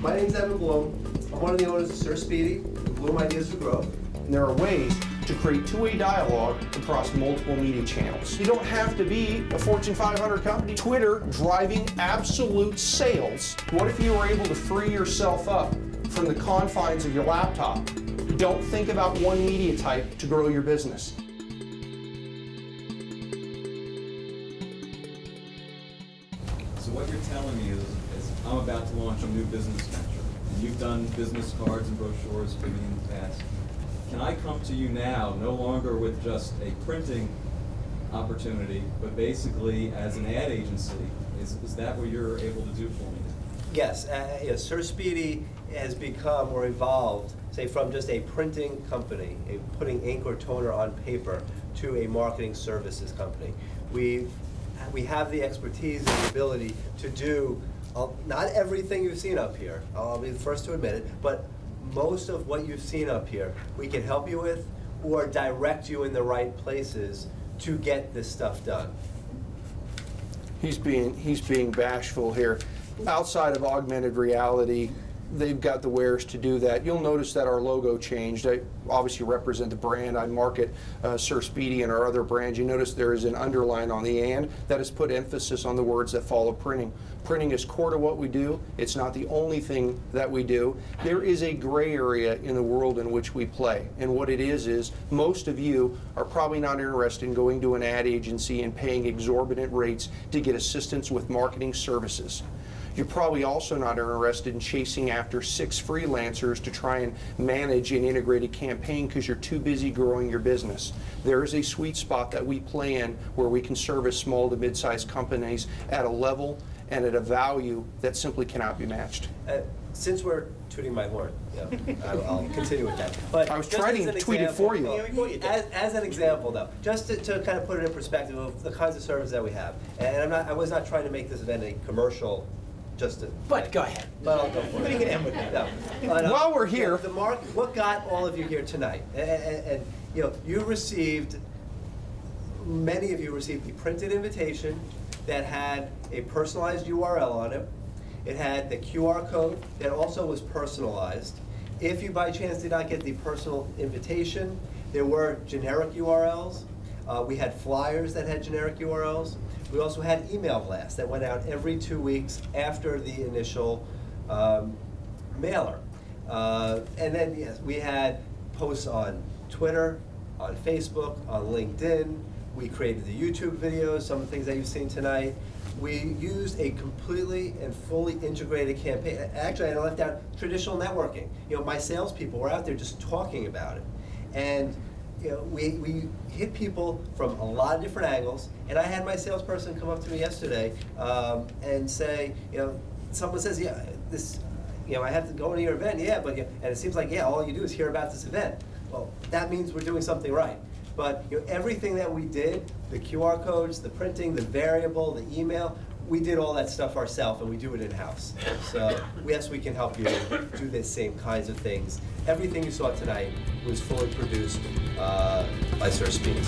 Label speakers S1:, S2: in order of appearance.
S1: My name's Evan Bloom. I'm one of the owners of Sir Speedy, Bloom Ideas for Growth.
S2: And there are ways to create two-way dialogue across multiple media channels. You don't have to be a Fortune 500 company. Twitter driving absolute sales. What if you were able to free yourself up from the confines of your laptop? Don't think about one media type to grow your business.
S3: So what you're telling me is I'm about to launch a new business venture. And you've done business cards and brochures for me in the past. Can I come to you now, no longer with just a printing opportunity, but basically as an ad agency? Is that what you're able to do for me?
S1: Yes, Sir Speedy has become or evolved, say, from just a printing company, putting ink or toner on paper, to a marketing services company. We have the expertise and the ability to do not everything you've seen up here, I'll be the first to admit it, but most of what you've seen up here, we can help you with or direct you in the right places to get this stuff done.
S2: He's being bashful here. Outside of augmented reality, they've got the wares to do that. You'll notice that our logo changed. I obviously represent the brand. I market Sir Speedy and our other brands. You notice there is an underline on the "and" that has put emphasis on the words that follow printing. Printing is core to what we do. It's not the only thing that we do. There is a gray area in the world in which we play. And what it is most of you are probably not interested in going to an ad agency and paying exorbitant rates to get assistance with marketing services. You're probably also not interested in chasing after 6 freelancers to try and manage an integrated campaign because you're too busy growing your business. There is a sweet spot that we play in where we can service small to mid-sized companies at a level and at a value that simply cannot be matched.
S1: Since we're tooting my horn, I'll continue with that. But
S2: I was trying to tweet it for you.
S1: As an example, though, just to kind of put it in perspective of the kinds of services that we have, and I was not trying to make this event a commercial.
S4: But go ahead.
S1: But I'll go for it.
S4: You can end with that.
S1: But,
S2: while we're here,
S1: what got all of you here tonight? And you received, many of you received the printed invitation that had a personalized URL on it. It had the QR code that also was personalized. If you by chance did not get the personal invitation, there were generic URLs. We had flyers that had generic URLs. We also had email blasts that went out every 2 weeks after the initial mailer. And then, yes, we had posts on Twitter, on Facebook, on LinkedIn. We created the YouTube videos, some of the things that you've seen tonight. We used a completely and fully integrated campaign. Actually, I left out traditional networking. My salespeople were out there just talking about it. And we hit people from a lot of different angles, and I had my salesperson come up to me yesterday and say, someone says, I have to go to your event, but and it seems like, all you do is hear about this event. Well, that means we're doing something right. But everything that we did, the QR codes, the printing, the variable, the email, we did all that stuff ourselves, and we do it in-house. So yes, we can help you do the same kinds of things. Everything you saw tonight was fully produced by Sir Speedy.